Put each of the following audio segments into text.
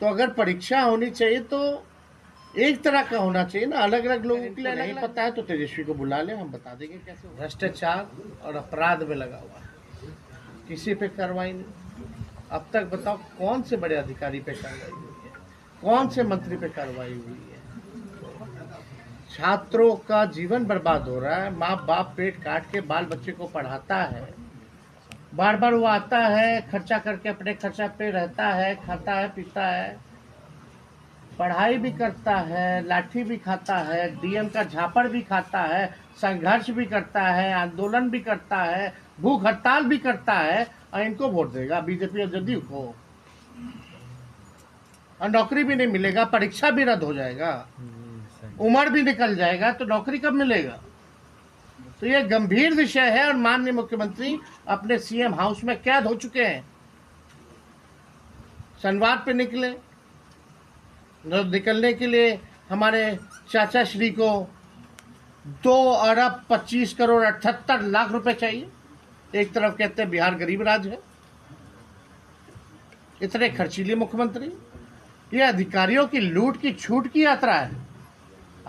तो अगर परीक्षा होनी चाहिए तो एक तरह का होना चाहिए ना, अलग अलग लोगों के लिए नहीं पता है तो तेजस्वी को बुला ले, हम बता देंगे कैसे। भ्रष्टाचार और अपराध में लगा हुआ है, किसी पे कार्रवाई नहीं। अब तक बताओ कौन से बड़े अधिकारी पे कार्रवाई हुई है, कौन से मंत्री पे कार्रवाई हुई है। छात्रों का जीवन बर्बाद हो रहा है, माँ बाप पेट काट के बाल बच्चे को पढ़ाता है, बार बार वो आता है, खर्चा करके अपने खर्चा पे रहता है, खाता है, पीता है, पढ़ाई भी करता है, लाठी भी खाता है, डीएम का झापड़ भी खाता है, संघर्ष भी करता है, आंदोलन भी करता है, भूख हड़ताल भी करता है, और इनको वोट देगा बीजेपी और जदयू को, और नौकरी भी नहीं मिलेगा, परीक्षा भी रद्द हो जाएगा, उम्र भी निकल जाएगा, तो नौकरी कब मिलेगा। तो ये गंभीर विषय है और माननीय मुख्यमंत्री अपने सीएम हाउस में कैद हो चुके हैं। संवाद पे निकले, निकलने के लिए हमारे चाचा श्री को 2,25,78,00,000 रुपए चाहिए। एक तरफ कहते हैं बिहार गरीब राज्य है, इतने खर्चीले मुख्यमंत्री। ये अधिकारियों की लूट की छूट की यात्रा है।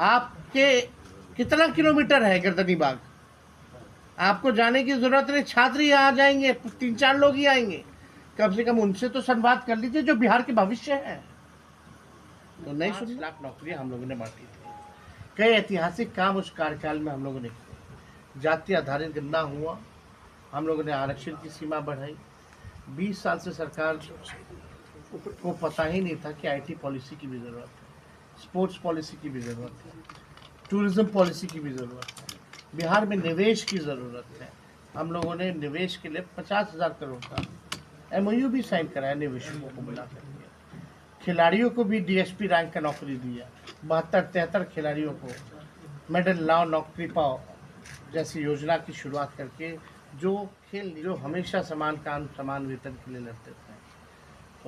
आपके कितना किलोमीटर है गर्दनी बाग, आपको जाने की जरूरत नहीं, छात्र ही आ जाएंगे, 3-4 लोग ही आएंगे, कम से कम उनसे तो संवाद कर लीजिए जो बिहार के भविष्य है। तो नहीं, 5 लाख नौकरियां हम लोगों ने बांटी थी, कई ऐतिहासिक काम उस कार्यकाल में हम लोगों ने किए। जाति आधारित गणना हुआ, हम लोगों ने आरक्षण की सीमा बढ़ाई। 20 साल से सरकार को पता ही नहीं था कि आईटी पॉलिसी की भी जरूरत है, स्पोर्ट्स पॉलिसी की भी जरूरत है, टूरिज्म पॉलिसी की भी जरूरत है, बिहार में निवेश की ज़रूरत है। हम लोगों ने निवेश के लिए 50,000 करोड़ का MOU भी साइन कराया निवेशकों को बुला करके। खिलाड़ियों को भी DSP रैंक का नौकरी दिया, 72-73 खिलाड़ियों को मेडल लाओ नौकरी पाओ जैसी योजना की शुरुआत करके, जो हमेशा समान काम समान वेतन के लिए लड़ते थे।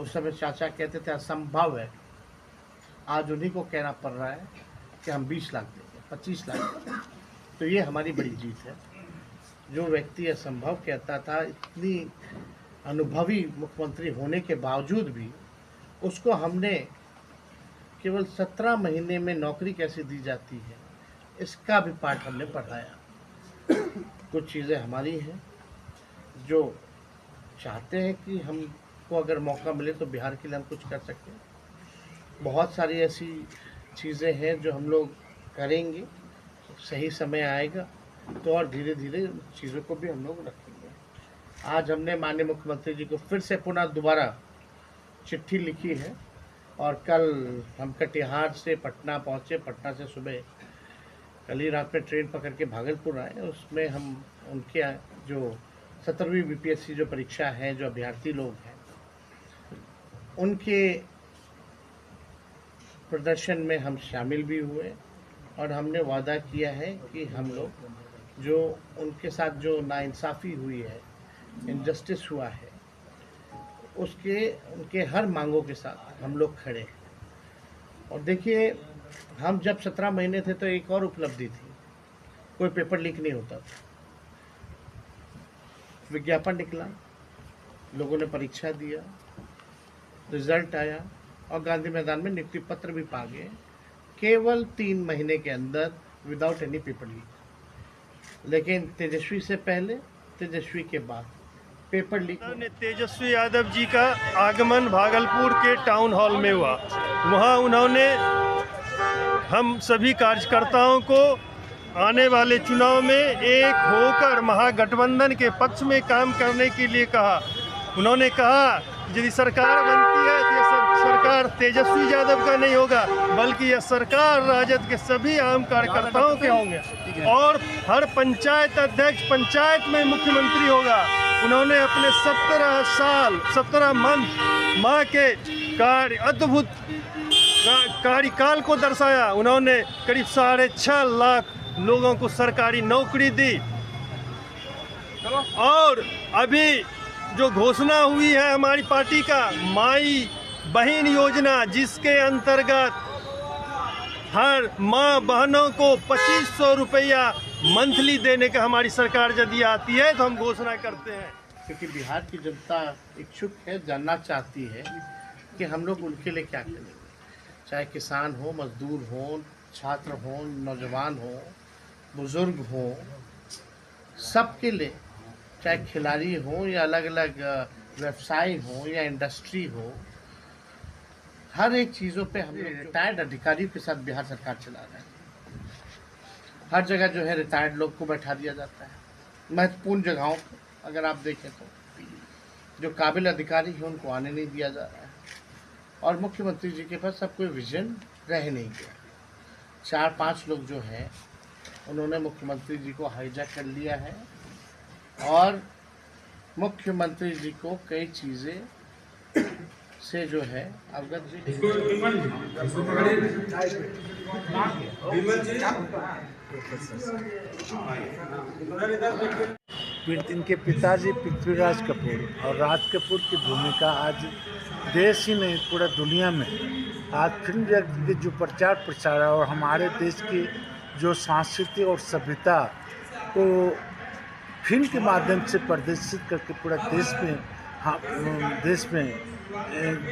उस समय चाचा कहते थे असंभव है, आज उन्हीं को कहना पड़ रहा है कि हम 20 लाख देंगे, 25 लाख देंगे। तो ये हमारी बड़ी जीत है। जो व्यक्ति असंभव कहता था, इतनी अनुभवी मुख्यमंत्री होने के बावजूद भी उसको हमने केवल 17 महीने में नौकरी कैसे दी जाती है, इसका भी पाठ हमने पढ़ाया। कुछ चीज़ें हमारी हैं जो चाहते हैं कि हमको अगर मौका मिले तो बिहार के लिए हम कुछ कर सकें। बहुत सारी ऐसी चीज़ें हैं जो हम लोग करेंगे, सही समय आएगा तो और धीरे धीरे चीज़ों को भी हम लोग रखेंगे। आज हमने माननीय मुख्यमंत्री जी को फिर से पुनः दोबारा चिट्ठी लिखी है, और कल हम कटिहार से पटना पहुँचे, पटना से सुबह कल ही रात में ट्रेन पकड़ के भागलपुर आए। उसमें हम उनके जो 17वीं BPSC जो परीक्षा है, जो अभ्यर्थी लोग हैं, उनके प्रदर्शन में हम शामिल भी हुए, और हमने वादा किया है कि हम लोग जो उनके साथ जो नाइंसाफ़ी हुई है, इनजस्टिस हुआ है, उनके हर मांगों के साथ हम लोग खड़े हैं। और देखिए, हम जब 17 महीने थे तो एक और उपलब्धि थी, कोई पेपर लीक नहीं होता था। विज्ञापन निकला, लोगों ने परीक्षा दिया, रिजल्ट आया, और गांधी मैदान में नियुक्ति पत्र भी पा गए, केवल 3 महीने के अंदर, विदाउट एनी पेपर लीक। लेकिन तेजस्वी से पहले, तेजस्वी के बाद पेपर लीक। तेजस्वी यादव जी का आगमन भागलपुर के टाउन हॉल में हुआ। वहां उन्होंने हम सभी कार्यकर्ताओं को आने वाले चुनाव में एक होकर महागठबंधन के पक्ष में काम करने के लिए कहा। उन्होंने कहा यदि सरकार बनती है तो यह सरकार तेजस्वी यादव का नहीं होगा, बल्कि यह सरकार राजद के सभी आम कार्यकर्ताओं के होंगे, और हर पंचायत अध्यक्ष पंचायत में मुख्यमंत्री होगा। उन्होंने अपने 17 मंथ माँ के अद्भुत कार्यकाल को दर्शाया। उन्होंने करीब 6.5 लाख लोगों को सरकारी नौकरी दी, और अभी जो घोषणा हुई है हमारी पार्टी का माई बहन योजना, जिसके अंतर्गत हर माँ बहनों को 2500 रुपया मंथली देने का हमारी सरकार यदि आती है तो हम घोषणा करते हैं। क्योंकि बिहार की जनता इच्छुक है, जानना चाहती है कि हम लोग उनके लिए क्या करेंगे, चाहे किसान हो, मजदूर हो, छात्र हो, नौजवान हो, बुजुर्ग हो, सबके लिए, चाहे खिलाड़ी हो या अलग अलग व्यवसाय हो या इंडस्ट्री हो, हर एक चीज़ों पे हम लोग रिटायर्ड अधिकारियों के साथ बिहार सरकार चला रहे हैं। हर जगह जो है रिटायर्ड लोग को बैठा दिया जाता है। महत्वपूर्ण जगहों पर अगर आप देखें तो जो काबिल अधिकारी हैं उनको आने नहीं दिया जा रहा है, और मुख्यमंत्री जी के पास अब कोई विजन रह नहीं गया। 4-5 लोग जो हैं उन्होंने मुख्यमंत्री जी को हाईजैक कर लिया है और मुख्यमंत्री जी को कई चीज़ें से जो है अवगत इनके पिताजी पृथ्वीराज कपूर और राज कपूर की भूमिका आज देश ही नहीं पूरा दुनिया में आज फिल्म जगत के जो प्रचार प्रसार है और हमारे देश की जो संस्कृति और सभ्यता को फिल्म के माध्यम से प्रदर्शित करके पूरा देश में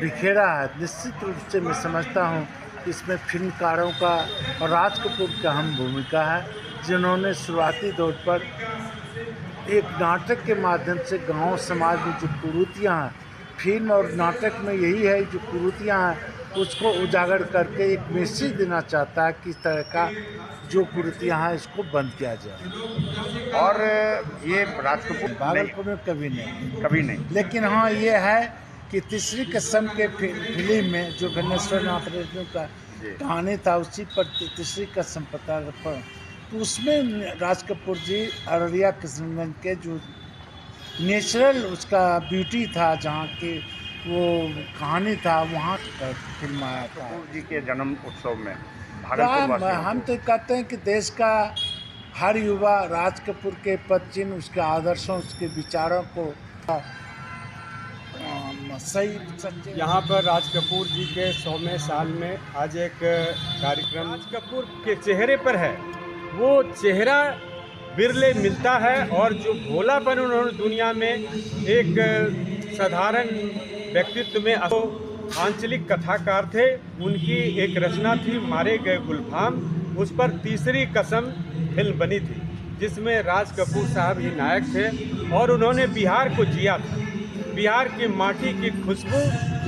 बिखेरा है। निश्चित रूप से मैं समझता हूँ इसमें फिल्मकारों का और राज कपूर की अहम भूमिका है, जिन्होंने शुरुआती दौर पर एक नाटक के माध्यम से गांव समाज में जो कुरीतियाँ हैं, फिल्म और नाटक में यही है जो कुरीतियाँ हैं उसको उजागर करके एक मैसेज देना चाहता है कि इस तरह का जो कुरीतियाँ हैं इसको बंद किया जाए। और ये राज कपूर भागलपुर में कभी नहीं, लेकिन हाँ ये है कि तीसरी कसम के फिल्म में जो घनेश्वर नाथ रेड्डी का कहानी था उसी पर तीसरी कसम पता पर तो उसमें राज कपूर जी अररिया किशनगंज के जो नेचुरल उसका ब्यूटी था, जहाँ के वो कहानी था, वहाँ का फिल्म आया था। कपूर जी के जन्म उत्सव में हम तो कहते हैं कि देश का हर युवा राज कपूर के पद चिन्ह, उसके आदर्शों, उसके विचारों को सही यहाँ पर राज कपूर जी के 100वें साल में आज एक कार्यक्रम राज कपूर के चेहरे पर है। वो चेहरा बिरले मिलता है और जो भोलापन उन्होंने दुनिया में एक साधारण व्यक्तित्व में आंचलिक कथाकार थे। उनकी एक रचना थी मारे गए गुलफाम, उस पर तीसरी कसम फिल्म बनी थी जिसमें राज कपूर साहब ही नायक थे और उन्होंने बिहार को जिया था। बिहार की माटी की खुशबू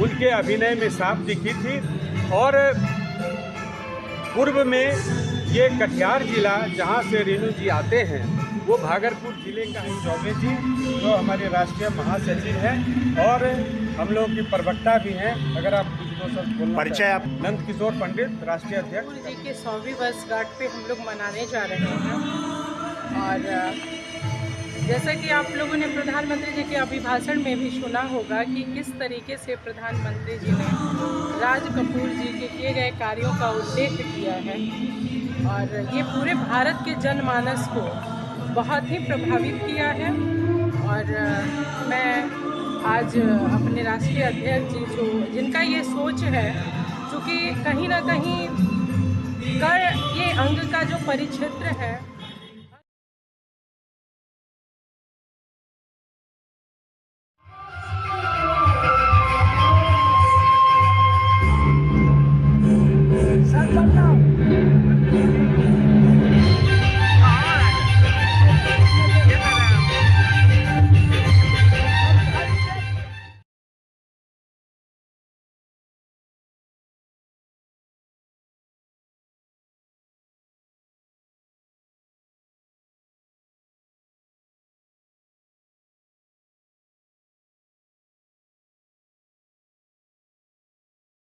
उनके अभिनय में साफ दिखी थी। और पूर्व में ये कटिहार जिला जहाँ से रेणु जी आते हैं वो भागलपुर जिले का चौबे जी जो हमारे राष्ट्रीय महासचिव हैं और हम लोग के प्रवक्ता भी हैं। अगर आप कुछ दो शब्द बोलना परिचय आप नंद किशोर पंडित राष्ट्रीय अध्यक्ष जी के 100वीं वर्षगांठ पे हम लोग मनाने जा रहे हैं। और जैसा कि आप लोगों ने प्रधानमंत्री जी के अभिभाषण में भी सुना होगा कि किस तरीके से प्रधानमंत्री जी ने राज कपूर जी के किए गए कार्यों का उल्लेख किया है और ये पूरे भारत के जनमानस को बहुत ही प्रभावित किया है। और मैं आज अपने राष्ट्रीय अध्यक्ष जी जो जिनका ये सोच है, चूँकि कहीं ना कहीं कर ये अंग का जो परिक्षेत्र है